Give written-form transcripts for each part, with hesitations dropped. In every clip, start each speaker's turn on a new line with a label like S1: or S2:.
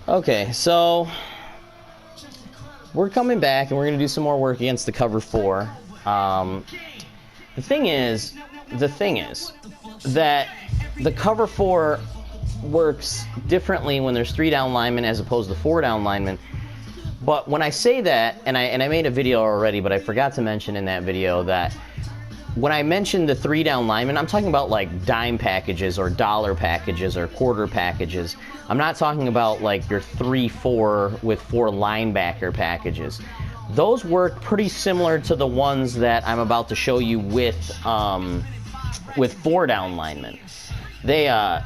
S1: Okay, so we're coming back and we're going to do some more work against the cover 4. The thing is that the cover 4 works differently when there's 3 down linemen as opposed to 4 down linemen. But when I say that, and I made a video already, but I forgot to mention in that video that when I mentioned the 3 down linemen, I'm talking about like dime packages or dollar packages or quarter packages. I'm not talking about like your 3-4 with 4 linebacker packages. Those work pretty similar to the ones that I'm about to show you with 4 down linemen. They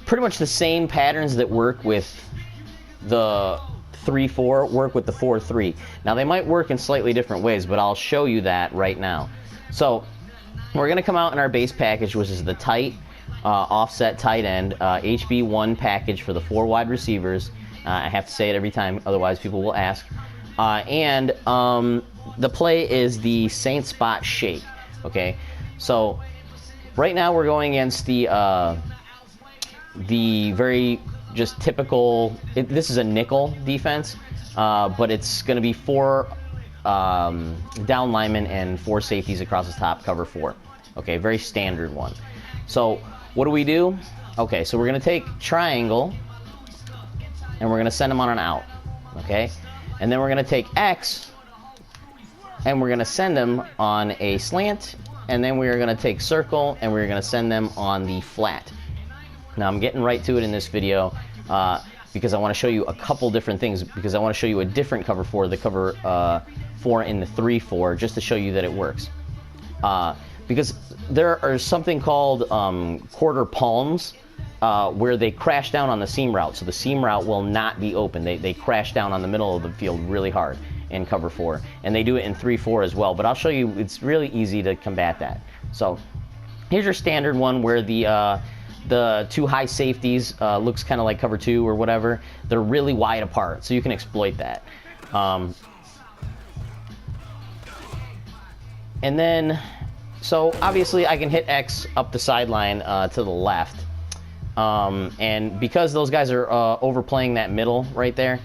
S1: pretty much the same patterns that work with the 3-4 work with the 4-3. Now they might work in slightly different ways, but I'll show you that right now. So we're going to come out in our base package, which is the tight offset tight end HB1 package for the 4 wide receivers. I have to say it every time, otherwise people will ask. And the play is the Saint spot shake. Okay, so right now we're going against the very just typical. This is a nickel defense, but it's going to be 4 down linemen and 4 safeties across the top, cover 4. Okay, very standard one. So what do? Okay, so we're going to take triangle and we're going to send them on an out. Okay, and then we're going to take X and we're going to send them on a slant, and then we're going to take circle and we're going to send them on the flat. Now I'm getting right to it in this video because I want to show you a couple different things, because I want to show you a different cover 4, the cover 4 in the 3-4, just to show you that it works. Because there are something called quarter palms where they crash down on the seam route, so the seam route will not be open. They crash down on the middle of the field really hard in cover 4, and they do it in 3-4 as well, but I'll show you. It's really easy to combat that. So here's your standard one where the 2 high safeties looks kind of like cover 2 or whatever. They're really wide apart, so you can exploit that. And then, so obviously I can hit X up the sideline to the left. And because those guys are overplaying that middle right there,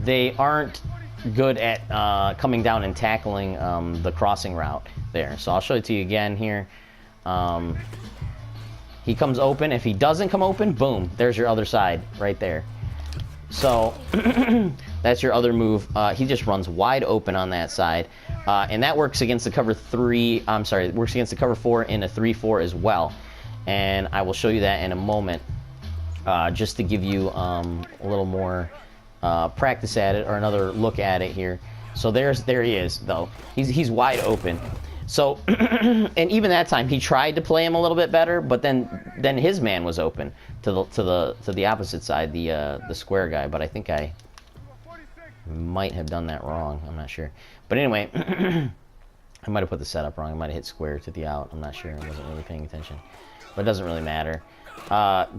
S1: they aren't good at coming down and tackling the crossing route there. So I'll show it to you again here. He comes open. If he doesn't come open, boom, there's your other side right there. So that's your other move. He just runs wide open on that side, and that works against the cover 3. I'm sorry, it works against the cover 4 in a 3-4 as well, and I will show you that in a moment, just to give you a little more practice at it, or another look at it here. So there he is, though. He's wide open. So, and even that time, he tried to play him a little bit better, but then his man was open to the opposite side, the square guy. But I think I might have done that wrong. I'm not sure. But anyway, I might have put the setup wrong. I might have hit square to the out. I'm not sure. I wasn't really paying attention. But it doesn't really matter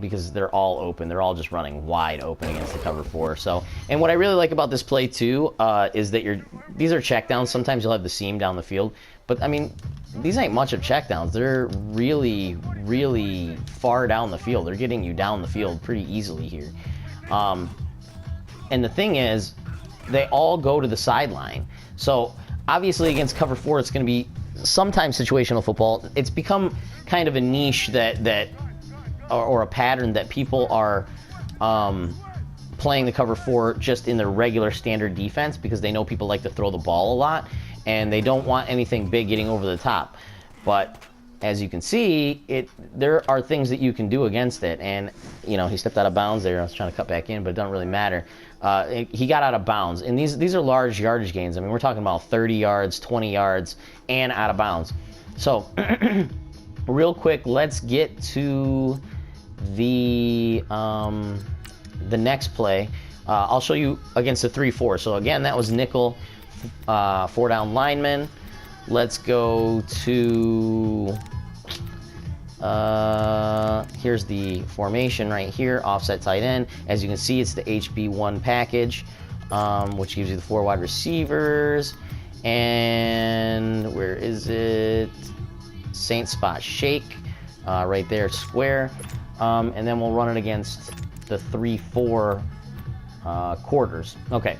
S1: because they're all open. They're all just running wide open against the cover 4. So, and what I really like about this play too is that these are checkdowns. Sometimes you'll have the seam down the field. But, I mean, these ain't much of checkdowns. They're really, really far down the field. They're getting you down the field pretty easily here. And the thing is, they all go to the sideline. So, obviously, against cover 4, it's going to be sometimes situational football. It's become kind of a niche or a pattern that people are playing the cover 4 just in their regular standard defense, because they know people like to throw the ball a lot, and they don't want anything big getting over the top. But as you can see, there are things that you can do against it. And, you know, he stepped out of bounds there. I was trying to cut back in, but it doesn't really matter. He got out of bounds. And these are large yardage gains. I mean, we're talking about 30 yards, 20 yards, and out of bounds. So, real quick, let's get to the next play. I'll show you against the 3-4. So, again, that was nickel. 4 down linemen. Let's go to here's the formation right here, offset tight end. As you can see, it's the HB1 package, which gives you the 4 wide receivers. And where is it? Saint spot shake, right there, square. and then we'll run it against the 3-4 quarters. Okay,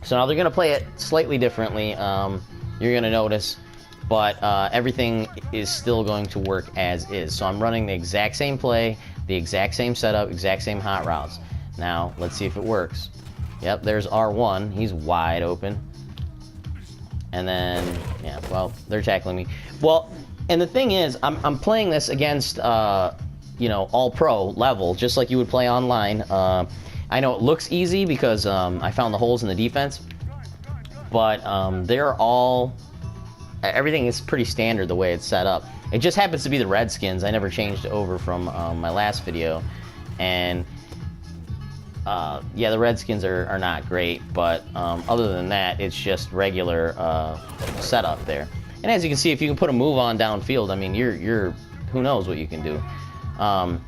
S1: so now they're going to play it slightly differently. You're going to notice, but everything is still going to work as is. So I'm running the exact same play, the exact same setup, exact same hot routes. Now, let's see if it works. Yep, there's R1. He's wide open. And then, yeah, well, they're tackling me. Well, and the thing is, I'm playing this against, you know, all-pro level, just like you would play online. I know it looks easy because I found the holes in the defense, but they're all... Everything is pretty standard the way it's set up. It just happens to be the Redskins. I never changed over from my last video. And, yeah, the Redskins are not great, but other than that, it's just regular setup there. And as you can see, if you can put a move on downfield, I mean, you're who knows what you can do. I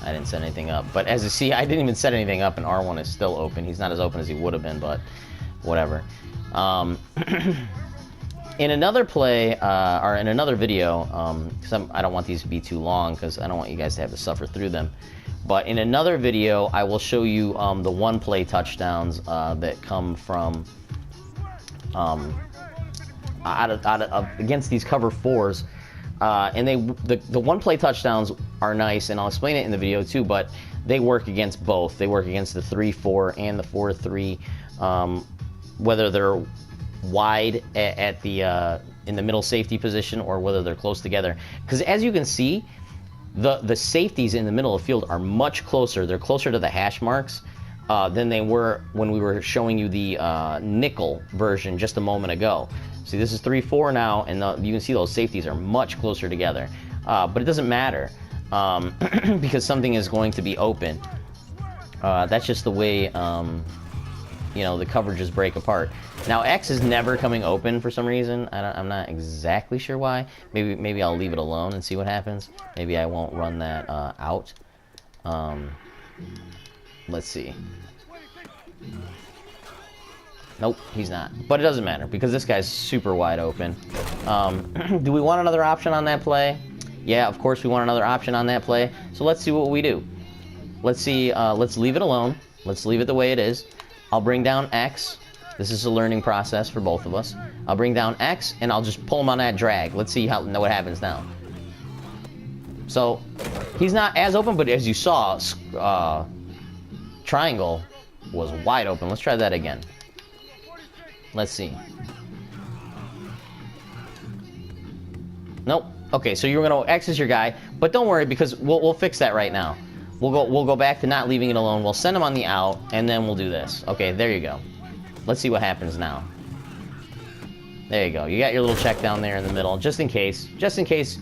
S1: didn't set anything up. But as you see, I didn't even set anything up, and R1 is still open. He's not as open as he would have been, but whatever. In another play, or in another video, because I don't want these to be too long, because I don't want you guys to have to suffer through them. But in another video, I will show you the one-play touchdowns that come from against these cover fours, and the one-play touchdowns are nice, and I'll explain it in the video too. But they work against both. They work against the 3-4 and the 4-3, whether they're wide at the in the middle safety position or whether they're close together. Because as you can see, the safeties in the middle of the field are much closer. They're closer to the hash marks than they were when we were showing you the nickel version just a moment ago. See, this is 3-4 now, and you can see those safeties are much closer together. But it doesn't matter because something is going to be open. That's just the way you know, the coverages break apart. Now, X is never coming open for some reason. I'm not exactly sure why. Maybe I'll leave it alone and see what happens. Maybe I won't run that out. Let's see. Nope, he's not. But it doesn't matter because this guy's super wide open. Do we want another option on that play? Yeah, of course we want another option on that play. So let's see what we do. Let's see. Let's leave it alone. Let's leave it the way it is. I'll bring down X. This is a learning process for both of us. I'll bring down X, and I'll just pull him on that drag. Let's see what happens now. So, he's not as open, but as you saw, triangle was wide open. Let's try that again. Let's see. Nope. Okay, so you're going to X is your guy, but don't worry because we'll fix that right now. We'll go back to not leaving it alone. We'll send him on the out, and then we'll do this. Okay, there you go. Let's see what happens now. There you go. You got your little check down there in the middle, just in case. Just in case.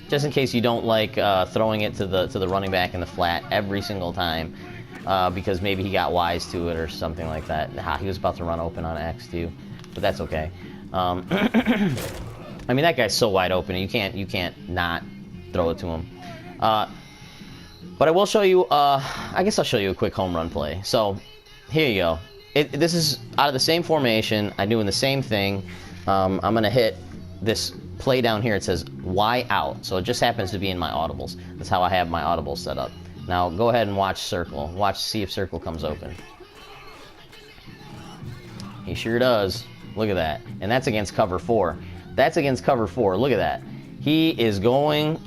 S1: Just in case you don't like throwing it to the running back in the flat every single time, because maybe he got wise to it or something like that. He was about to run open on X too, but that's okay. I mean, that guy's so wide open. You can't not throw it to him. But I will show you, I guess I'll show you a quick home run play. So, here you go. This is out of the same formation. I'm doing the same thing. I'm going to hit this play down here. It says Y out. So it just happens to be in my audibles. That's how I have my audibles set up. Now, go ahead and watch circle. See if circle comes open. He sure does. Look at that. And that's against cover 4. That's against cover 4. Look at that. He is going...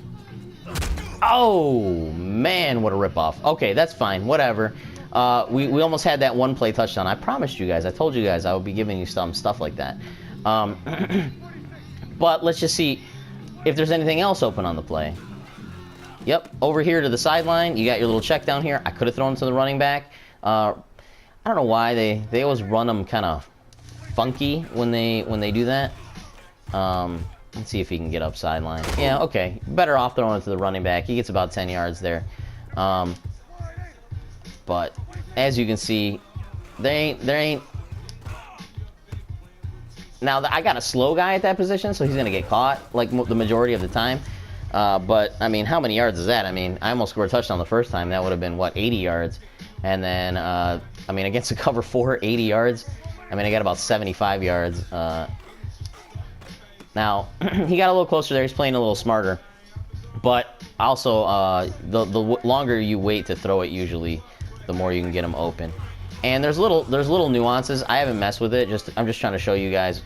S1: Oh, man, what a ripoff. Okay, that's fine. Whatever. We almost had that one play touchdown. I promised you guys. I told you guys I would be giving you some stuff like that. But let's just see if there's anything else open on the play. Yep, over here to the sideline. You got your little check down here. I could have thrown it to the running back. I don't know why. They always run them kind of funky when they do that. Let's see if he can get up sideline. Yeah, okay. Better off throwing it to the running back. He gets about 10 yards there. But as you can see, there ain't. Now I got a slow guy at that position, so he's gonna get caught like the majority of the time. But I mean, how many yards is that? I mean, I almost scored a touchdown the first time. That would have been what, 80 yards, and then I mean, against a cover 4, 80 yards. I mean, I got about 75 yards. Now, he got a little closer there. He's playing a little smarter. But also, the longer you wait to throw it, usually, the more you can get him open. And there's little nuances. I haven't messed with it. I'm just trying to show you guys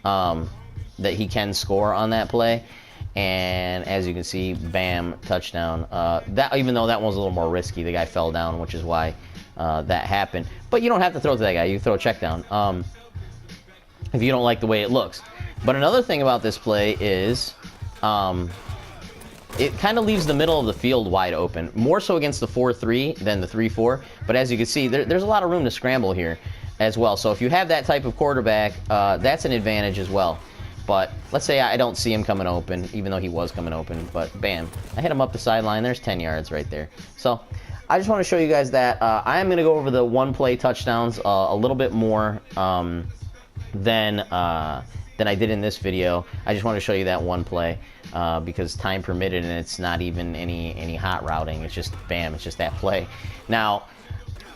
S1: that he can score on that play. And as you can see, bam, touchdown. That, even though that one was a little more risky, the guy fell down, which is why that happened. But you don't have to throw to that guy. You can throw a check down if you don't like the way it looks. But another thing about this play is it kind of leaves the middle of the field wide open, more so against the 4-3 than the 3-4. But as you can see, there's a lot of room to scramble here as well. So if you have that type of quarterback, that's an advantage as well. But let's say I don't see him coming open, even though he was coming open. But bam, I hit him up the sideline. There's 10 yards right there. So I just want to show you guys that I am going to go over the one-play touchdowns a little bit more than I did in this video. I just want to show you that one play because time permitted, and it's not even any hot routing. It's just bam, it's just that play. Now,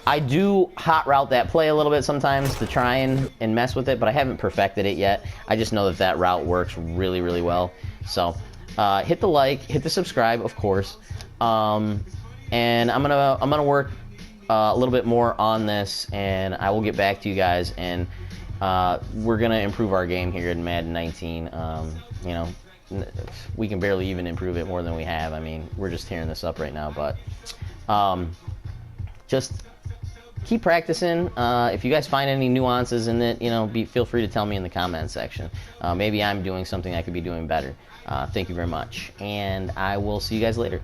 S1: I do hot route that play a little bit sometimes to try and mess with it, but I haven't perfected it yet. I just know that route works really, really well. So hit the like, hit the subscribe, of course, and I'm gonna work a little bit more on this, and I will get back to you guys. And we're gonna improve our game here in Madden 19. You know, we can barely even improve it more than we have. I mean, we're just tearing this up right now, but just keep practicing. If you guys find any nuances in it, you know, feel free to tell me in the comment section. Maybe I'm doing something I could be doing better. Thank you very much, and I will see you guys later.